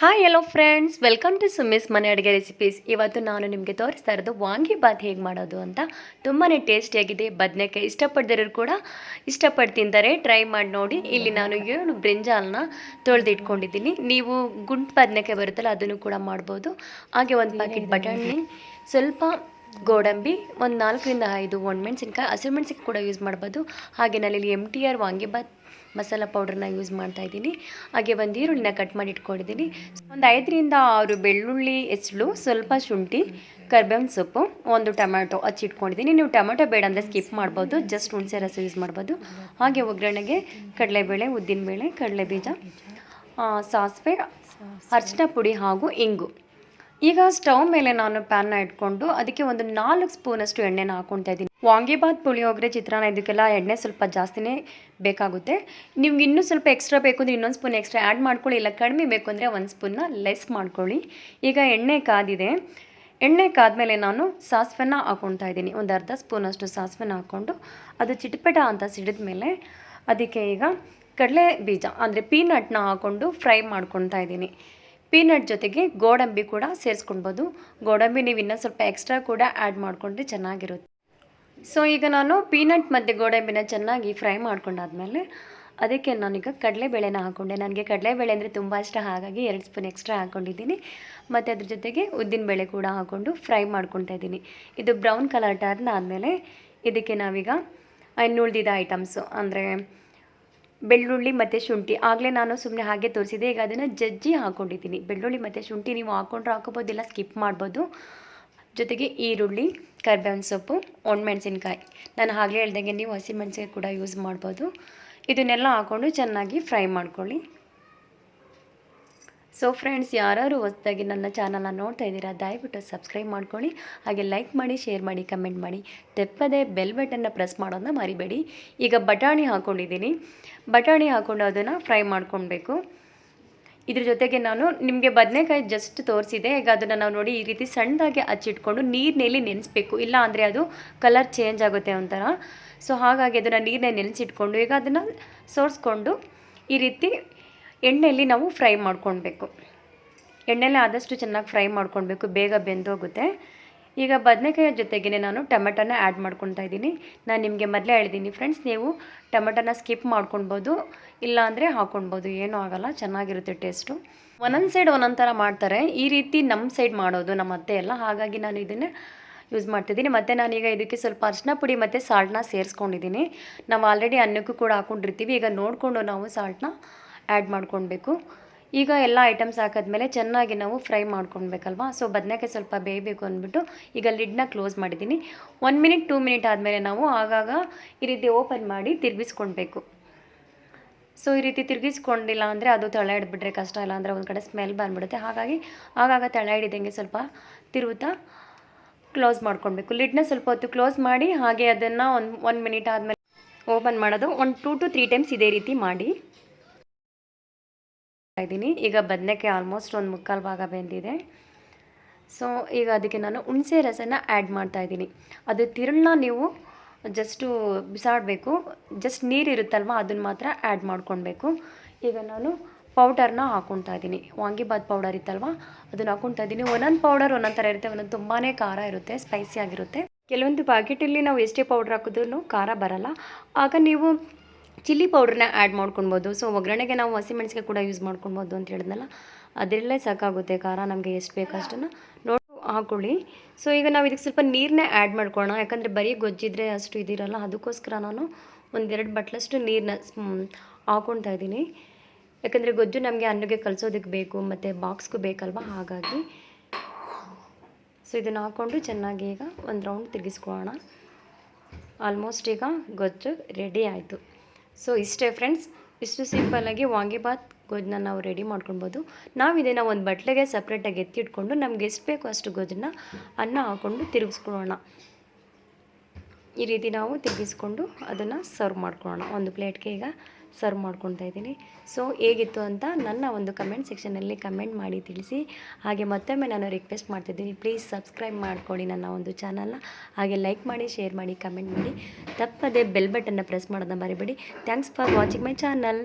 Hi hello friends, welcome to Sumi's ಮನೆ ಅಡುಗೆ recipes. ಇವತ್ತು ನಾನು ನಿಮಗೆ ತೋರಿಸ್ತಾ ಇರೋದು ವಾಂಗಿಬಾತ್ ಹೇಗೆ ಮಾಡೋದು ಅಂತ. ತುಂಬಾ ಟೇಸ್ಟಿಯಾಗಿದೆ. ಬದನೆಕಾಯಿ ಇಷ್ಟಪಡ್ದಿರೋರು ಕೂಡ ಇಷ್ಟಪಟ್ಟು ತಿಂತಾರೆ. ಟ್ರೈ ಮಾಡಿ ನೋಡಿ. ಇಲ್ಲಿ ನಾನು 7 ಬ್ರಿಂಜಾಲ್ನ ತೊಳೆದಿಟ್ಕೊಂಡಿದ್ದೀನಿ. ನೀವು ಗುಂಟು ಬದನೆಕಾಯಿ ಬರುತ್ತಲ್ಲ ಅದನ್ನು ಕೂಡ ಮಾಡ್ಬೋದು. ಹಾಗೆ ಒಂದು ಪ್ಯಾಕೆಟ್ ಬಟಾಣಿ, ಸ್ವಲ್ಪ ಗೋಡಂಬಿ, ಒಂದು 4ರಿಂದ 5 ಒಣಮೆಣಸಿನ್ಕಾಯಿ, ಹಸಿಮೆಣಸಿನ್ಕಾಯಿ ಕೂಡ ಯೂಸ್ ಮಾಡ್ಬೋದು. ಹಾಗೆ ನಾನಿಲ್ಲಿ MTR ವಾಂಗಿಬಾತ್ ಮಸಾಲ ಪೌಡ್ರನ್ನ ಯೂಸ್ ಮಾಡ್ತಾಯಿದ್ದೀನಿ. ಹಾಗೆ ಒಂದು ಈರುಳ್ಳಿನ ಕಟ್ ಮಾಡಿ ಇಟ್ಕೊಂಡಿದ್ದೀನಿ. ಒಂದು 5ರಿಂದ 6 ಬೆಳ್ಳುಳ್ಳಿ ಹೆಸಳು, ಸ್ವಲ್ಪ ಶುಂಠಿ, ಕರ್ಬೇವಿನ ಸೊಪ್ಪು, ಒಂದು ಟೊಮ್ಯಾಟೊ ಹಚ್ಚಿಟ್ಕೊಂಡಿದ್ದೀನಿ. ನೀವು ಟೊಮ್ಯಾಟೊ ಬೇಡ ಅಂದರೆ ಸ್ಕಿಪ್ ಮಾಡ್ಬೋದು, ಜಸ್ಟ್ ಹುಣಸೆ ರಸ ಯೂಸ್ ಮಾಡ್ಬೋದು. ಹಾಗೆ ಒಗ್ಗರಣೆಗೆ ಕಡಲೆಬೇಳೆ, ಉದ್ದಿನಬೇಳೆ, ಕಡಲೆಬೀಜ, ಸಾಸಿವೆ, ಅರಿಶಿನ ಪುಡಿ ಹಾಗೂ ಇಂಗು. ಈಗ ಸ್ಟವ್ ಮೇಲೆ ನಾನು ಪ್ಯಾನ್ನ ಇಟ್ಕೊಂಡು ಅದಕ್ಕೆ ಒಂದು 4 ಸ್ಪೂನಷ್ಟು ಎಣ್ಣೆನ ಹಾಕ್ಕೊಳ್ತಾ ಇದ್ದೀನಿ. ವಾಂಗಿಬಾತ್, ಪುಳಿಯೋಗರೆ, ಚಿತ್ರಾನ್ನ ಇದಕ್ಕೆಲ್ಲ ಎಣ್ಣೆ ಸ್ವಲ್ಪ ಜಾಸ್ತಿನೇ ಬೇಕಾಗುತ್ತೆ. ನಿಮ್ಗೆ ಇನ್ನೂ ಸ್ವಲ್ಪ ಎಕ್ಸ್ಟ್ರಾ ಬೇಕು ಅಂದರೆ ಇನ್ನೊಂದು ಸ್ಪೂನ್ ಎಕ್ಸ್ಟ್ರಾ ಆ್ಯಡ್ ಮಾಡ್ಕೊಳ್ಳಿ, ಇಲ್ಲ ಕಡಿಮೆ ಬೇಕು ಅಂದರೆ 1 ಸ್ಪೂನ್ನ ಲೆಸ್ ಮಾಡ್ಕೊಳ್ಳಿ. ಈಗ ಎಣ್ಣೆ ಕಾದಿದೆ. ಎಣ್ಣೆ ಕಾದ್ಮೇಲೆ ನಾನು ಸಾಸಿವೆನ ಹಾಕ್ಕೊಳ್ತಾ ಇದ್ದೀನಿ. ಒಂದು ಅರ್ಧ ಸ್ಪೂನಷ್ಟು ಸಾಸಿವೆನ ಹಾಕ್ಕೊಂಡು ಅದು ಚಿಟಪಟ ಅಂತ ಸಿಡಿದ ಮೇಲೆ ಅದಕ್ಕೆ ಈಗ ಕಡಲೆ ಬೀಜ ಅಂದರೆ ಪೀನಟ್ನ ಹಾಕ್ಕೊಂಡು ಫ್ರೈ ಮಾಡ್ಕೊಳ್ತಾ ಇದ್ದೀನಿ. ಪೀನಟ್ ಜೊತೆಗೆ ಗೋಡಂಬಿ ಕೂಡ ಸೇರಿಸ್ಕೊಳ್ಬೋದು. ಗೋಡಂಬಿ ನೀವು ಇನ್ನೂ ಸ್ವಲ್ಪ ಎಕ್ಸ್ಟ್ರಾ ಕೂಡ ಆ್ಯಡ್ ಮಾಡಿಕೊಂಡ್ರೆ ಚೆನ್ನಾಗಿರುತ್ತೆ. ಸೊ ಈಗ ನಾನು ಪೀನಟ್ ಮತ್ತು ಗೋಡಂಬಿನ ಚೆನ್ನಾಗಿ ಫ್ರೈ ಮಾಡ್ಕೊಂಡಾದ್ಮೇಲೆ ಅದಕ್ಕೆ ನಾನೀಗ ಕಡಲೆಬೇಳೆನ ಹಾಕ್ಕೊಂಡೆ. ನನಗೆ ಕಡಲೆಬೇಳೆ ಅಂದರೆ ತುಂಬ ಇಷ್ಟ, ಹಾಗಾಗಿ 2 ಸ್ಪೂನ್ ಎಕ್ಸ್ಟ್ರಾ ಹಾಕ್ಕೊಂಡಿದ್ದೀನಿ. ಮತ್ತು ಅದ್ರ ಜೊತೆಗೆ ಉದ್ದಿನಬೇಳೆ ಕೂಡ ಹಾಕ್ಕೊಂಡು ಫ್ರೈ ಮಾಡ್ಕೊಳ್ತಾ ಇದ್ದೀನಿ. ಇದು ಬ್ರೌನ್ ಕಲರ್ ಟರ್ನ್ ಆದಮೇಲೆ ಇದಕ್ಕೆ ನಾವೀಗ ಇನ್ನು ಉಳಿದಿದ್ದ ಐಟಮ್ಸು ಅಂದರೆ ಬೆಳ್ಳುಳ್ಳಿ ಮತ್ತು ಶುಂಠಿ, ಆಗಲೇ ನಾನು ಸುಮ್ಮನೆ ಹಾಗೆ ತೋರಿಸಿದೆ. ಈಗ ಅದನ್ನು ಜಜ್ಜಿ ಹಾಕ್ಕೊಂಡಿದ್ದೀನಿ. ಬೆಳ್ಳುಳ್ಳಿ ಮತ್ತು ಶುಂಠಿ ನೀವು ಹಾಕ್ಕೊಂಡ್ರೆ ಹಾಕೋಬೋದಿಲ್ಲ, ಸ್ಕಿಪ್ ಮಾಡ್ಬೋದು. ಜೊತೆಗೆ ಈರುಳ್ಳಿ, ಕರ್ಬೇವಿನ ಸೊಪ್ಪು, ಒಣಮೆಣಸಿನ್ಕಾಯಿ, ನಾನು ಆಗಲೇ ಹೇಳ್ದಂಗೆ ನೀವು ಹಸಿಮೆಣಸಿನ್ಕಾಯಿ ಕೂಡ ಯೂಸ್ ಮಾಡ್ಬೋದು. ಇದನ್ನೆಲ್ಲ ಹಾಕ್ಕೊಂಡು ಚೆನ್ನಾಗಿ ಫ್ರೈ ಮಾಡ್ಕೊಳ್ಳಿ. ಸೊ ಫ್ರೆಂಡ್ಸ್, ಯಾರು ಹೊಸದಾಗಿ ನನ್ನ ಚಾನಲ್ನ ನೋಡ್ತಾ ಇದ್ದೀರಾ ದಯವಿಟ್ಟು ಸಬ್ಸ್ಕ್ರೈಬ್ ಮಾಡ್ಕೊಳ್ಳಿ. ಹಾಗೆ ಲೈಕ್ ಮಾಡಿ, ಶೇರ್ ಮಾಡಿ, ಕಮೆಂಟ್ ಮಾಡಿ. ತಪ್ಪದೆ ಬೆಲ್ ಬಟನ್ನ ಪ್ರೆಸ್ ಮಾಡೋದನ್ನ ಮರಿಬೇಡಿ. ಈಗ ಬಟಾಣಿ ಹಾಕ್ಕೊಂಡಿದ್ದೀನಿ. ಬಟಾಣಿ ಹಾಕ್ಕೊಂಡು ಅದನ್ನು ಫ್ರೈ ಮಾಡ್ಕೊಳ್ಬೇಕು. ಇದ್ರ ಜೊತೆಗೆ ನಾನು ನಿಮಗೆ ಬದನೆಕಾಯಿ ಜಸ್ಟ್ ತೋರಿಸಿದೆ. ಈಗ ಅದನ್ನು ನಾವು ನೋಡಿ ಈ ರೀತಿ ಸಣ್ಣದಾಗಿ ಹಚ್ಚಿಟ್ಕೊಂಡು ನೀರಿನಲ್ಲಿ ನೆನೆಸ್ಬೇಕು, ಇಲ್ಲ ಅಂದರೆ ಅದು ಕಲರ್ ಚೇಂಜ್ ಆಗುತ್ತೆ ಒಂಥರ. ಸೊ ಹಾಗಾಗಿ ಅದನ್ನು ನೀರನ್ನೇ ನೆನೆಸಿಟ್ಕೊಂಡು ಈಗ ಅದನ್ನು ಸೋರಿಸ್ಕೊಂಡು ಈ ರೀತಿ ಎಣ್ಣೆಯಲ್ಲಿ ನಾವು ಫ್ರೈ ಮಾಡ್ಕೊಳ್ಬೇಕು. ಎಣ್ಣೆಯಲ್ಲಿ ಆದಷ್ಟು ಚೆನ್ನಾಗಿ ಫ್ರೈ ಮಾಡ್ಕೊಳ್ಬೇಕು, ಬೇಗ ಬೆಂದೋಗುತ್ತೆ. ಈಗ ಬದನೆಕಾಯಿ ಜೊತೆಗೇ ನಾನು ಟೊಮೆಟೊನ ಆ್ಯಡ್ ಮಾಡ್ಕೊತಾ ಇದ್ದೀನಿ. ನಾನು ನಿಮಗೆ ಮೊದಲೇ ಹೇಳಿದ್ದೀನಿ ಫ್ರೆಂಡ್ಸ್, ನೀವು ಟೊಮೆಟೊನ ಸ್ಕಿಪ್ ಮಾಡ್ಕೊಳ್ಬೋದು, ಇಲ್ಲಾಂದರೆ ಹಾಕ್ಕೊಳ್ಬೋದು, ಏನೂ ಆಗೋಲ್ಲ, ಚೆನ್ನಾಗಿರುತ್ತೆ ಟೇಸ್ಟು. ಒಂದೊಂದು ಸೈಡ್ ಒಂದೊಂದು ಥರ ಮಾಡ್ತಾರೆ. ಈ ರೀತಿ ನಮ್ಮ ಸೈಡ್ ಮಾಡೋದು ನಮ್ಮ ಅತ್ತೆ ಎಲ್ಲ, ಹಾಗಾಗಿ ನಾನು ಇದನ್ನು ಯೂಸ್ ಮಾಡ್ತಿದ್ದೀನಿ. ಮತ್ತು ನಾನೀಗ ಇದಕ್ಕೆ ಸ್ವಲ್ಪ ಅರಿಶಿನ ಪುಡಿ ಮತ್ತು ಸಾಲ್ಟನ್ನ ಸೇರಿಸ್ಕೊಂಡಿದ್ದೀನಿ. ನಾವು ಆಲ್ರೆಡಿ ಅನ್ನಕ್ಕೂ ಕೂಡ ಹಾಕ್ಕೊಂಡಿರ್ತೀವಿ. ಈಗ ನೋಡಿಕೊಂಡು ನಾವು ಸಾಲ್ಟನ್ನ ಆ್ಯಡ್ ಮಾಡ್ಕೊಳ್ಬೇಕು. ಈಗ ಎಲ್ಲ ಐಟಮ್ಸ್ ಹಾಕಿದ್ಮೇಲೆ ಚೆನ್ನಾಗಿ ನಾವು ಫ್ರೈ ಮಾಡ್ಕೊಳ್ಬೇಕಲ್ವ. ಸೊ ಬದನೆಕಾಯಿ ಸ್ವಲ್ಪ ಬೇಯಬೇಕು ಅಂದ್ಬಿಟ್ಟು ಈಗ ಲಿಡ್ನ ಕ್ಲೋಸ್ ಮಾಡಿದ್ದೀನಿ. 1 ಮಿನಿಟ್ 2 ಮಿನಿಟ್ ಆದಮೇಲೆ ನಾವು ಆಗಾಗ ಈ ರೀತಿ ಓಪನ್ ಮಾಡಿ ತಿರುಗಿಸ್ಕೊಳ್ಬೇಕು. ಸೊ ಈ ರೀತಿ ತಿರುಗಿಸ್ಕೊಂಡಿಲ್ಲ ಅಂದರೆ ಅದು ತಳ ಹಿಡಿದ್ಬಿಟ್ರೆ ಕಷ್ಟ, ಇಲ್ಲ ಅಂದರೆ ಒಂದು ಕಡೆ ಸ್ಮೆಲ್ ಬಂದುಬಿಡುತ್ತೆ. ಹಾಗಾಗಿ ಆಗಾಗ ತಳ ಹಿಡಿದಂಗೆ ಸ್ವಲ್ಪ ತಿರುಗುತ್ತಾ ಕ್ಲೋಸ್ ಮಾಡ್ಕೊಳ್ಬೇಕು. ಲಿಡ್ನ ಸ್ವಲ್ಪ ಹೊತ್ತು ಕ್ಲೋಸ್ ಮಾಡಿ ಹಾಗೆ ಅದನ್ನು 1 ಮಿನಿಟ್ ಆದಮೇಲೆ ಓಪನ್ ಮಾಡೋದು. 2 to 3 ಟೈಮ್ಸ್ ಇದೇ ರೀತಿ ಮಾಡಿ ಇದ್ದೀನಿ. ಈಗ ಬದನೆಕಾಯಿ ಆಲ್ಮೋಸ್ಟ್ ಒಂದು 3/4 ಭಾಗ ಬೆಂದಿದೆ. ಸೊ ಈಗ ಅದಕ್ಕೆ ನಾನು ಹುಣಸೆ ರಸನ ಆ್ಯಡ್ ಮಾಡ್ತಾಯಿದ್ದೀನಿ. ಅದು ತಿರುಳನ್ನ ನೀವು ಜಸ್ಟು ಬಿಸಾಡಬೇಕು, ಜಸ್ಟ್ ನೀರಿರುತ್ತಲ್ವ ಅದನ್ನು ಮಾತ್ರ ಆ್ಯಡ್ ಮಾಡ್ಕೊಳ್ಬೇಕು. ಈಗ ನಾನು ಪೌಡರ್ನ ಹಾಕ್ಕೊಳ್ತಾ ಇದ್ದೀನಿ. ವಾಂಗಿಬಾತ್ ಪೌಡರ್ ಇತ್ತಲ್ವ ಅದನ್ನು ಹಾಕ್ಕೊಳ್ತಾ ಇದ್ದೀನಿ. ಒಂದೊಂದು ಪೌಡರ್ ಒಂದೊಂದು ಥರ ಇರುತ್ತೆ, ಒಂದೊಂದು ತುಂಬಾ ಖಾರ ಇರುತ್ತೆ, ಸ್ಪೈಸಿ ಆಗಿರುತ್ತೆ. ಕೆಲವೊಂದು ಪ್ಯಾಕೆಟಲ್ಲಿ ನಾವು ಎಷ್ಟೇ ಪೌಡ್ರ್ ಹಾಕಿದ್ರೂ ಖಾರ ಬರೋಲ್ಲ. ಆಗ ನೀವು ಚಿಲ್ಲಿ ಪೌಡ್ರನ್ನ ಆ್ಯಡ್ ಮಾಡ್ಕೊಳ್ಬೋದು. ಸೊ ಒಗ್ಗರಣೆಗೆ ನಾವು ಹಸಿಮೆಣಸಿಗೆ ಕೂಡ ಯೂಸ್ ಮಾಡ್ಕೊಳ್ಬೋದು ಅಂತ ಹೇಳಿದ್ನಲ್ಲ, ಅದರಲ್ಲೇ ಸಾಕಾಗುತ್ತೆ ಖಾರ, ನಮಗೆ ಎಷ್ಟು ಬೇಕು ಅಷ್ಟನ್ನು ನೋಡಿ ಹಾಕ್ಕೊಳ್ಳಿ. ಸೊ ಈಗ ನಾವು ಇದಕ್ಕೆ ಸ್ವಲ್ಪ ನೀರನ್ನೇ ಆ್ಯಡ್ ಮಾಡ್ಕೊಳ್ಳೋಣ, ಯಾಕಂದರೆ ಬರೀ ಗೊಜ್ಜಿದ್ರೆ ಅಷ್ಟು ಇದಿರಲ್ಲ. ಅದಕ್ಕೋಸ್ಕರ ನಾನು 1-2 ಬಟ್ಲಷ್ಟು ನೀರನ್ನ ಹಾಕ್ಕೊಳ್ತಾ ಇದ್ದೀನಿ. ಯಾಕಂದರೆ ಗೊಜ್ಜು ನಮಗೆ ಅನ್ನಕ್ಕೆ ಕಲಿಸೋದಕ್ಕೆ ಬೇಕು ಮತ್ತು ಬಾಕ್ಸ್ಗೂ ಬೇಕಲ್ವ, ಹಾಗಾಗಿ. ಸೊ ಇದನ್ನು ಹಾಕ್ಕೊಂಡು ಚೆನ್ನಾಗಿ ಈಗ ಒಂದು ರೌಂಡ್ ತಿರುಗಿಸ್ಕೊಳ್ಳೋಣ. ಆಲ್ಮೋಸ್ಟ್ ಈಗ ಗೊಜ್ಜು ರೆಡಿ ಆಯಿತು. ಸೊ ಇಷ್ಟೇ ಫ್ರೆಂಡ್ಸ್, ಇಷ್ಟು ಸಿಂಪಲ್ಲಾಗಿ ವಾಂಗಿಬಾತ್ ಗೊಜ್ಜನ್ನ ನಾವು ರೆಡಿ ಮಾಡ್ಕೊಳ್ಬೋದು. ನಾವು ಇದನ್ನು ಒಂದು ಬಟ್ಲಿಗೆ ಸಪ್ರೇಟಾಗಿ ಎತ್ತಿಟ್ಕೊಂಡು ನಮ್ಗೆ ಎಷ್ಟು ಬೇಕೋ ಅಷ್ಟು ಗೊಜ್ಜನ್ನ ಅನ್ನ ಹಾಕ್ಕೊಂಡು ತಿರುಗಿಸ್ಕೊಳ್ಳೋಣ. ಈ ರೀತಿ ನಾವು ತಿರುಗಿಸ್ಕೊಂಡು ಅದನ್ನು ಸರ್ವ್ ಮಾಡ್ಕೊಳ್ಳೋಣ. ಒಂದು ಪ್ಲೇಟ್ಗೆ ಈಗ ಸರ್ವ್ ಮಾಡ್ಕೊತಾ ಇದ್ದೀನಿ. ಸೊ ಹೇಗಿತ್ತು ಅಂತ ನನ್ನ ಒಂದು ಕಮೆಂಟ್ ಸೆಕ್ಷನಲ್ಲಿ ಕಮೆಂಟ್ ಮಾಡಿ ತಿಳಿಸಿ. ಹಾಗೆ ಮತ್ತೊಮ್ಮೆ ನಾನು ರಿಕ್ವೆಸ್ಟ್ ಮಾಡ್ತಿದ್ದೀನಿ, ಪ್ಲೀಸ್ ಸಬ್ಸ್ಕ್ರೈಬ್ ಮಾಡ್ಕೊಳ್ಳಿ ನನ್ನ ಒಂದು ಚಾನಲ್ನ. ಹಾಗೆ ಲೈಕ್ ಮಾಡಿ, ಶೇರ್ ಮಾಡಿ, ಕಮೆಂಟ್ ಮಾಡಿ. ತಪ್ಪದೆ ಬೆಲ್ ಬಟನ್ನ ಪ್ರೆಸ್ ಮಾಡೋದನ್ನ ಮರಿಬೇಡಿ. Thanks for watching my channel.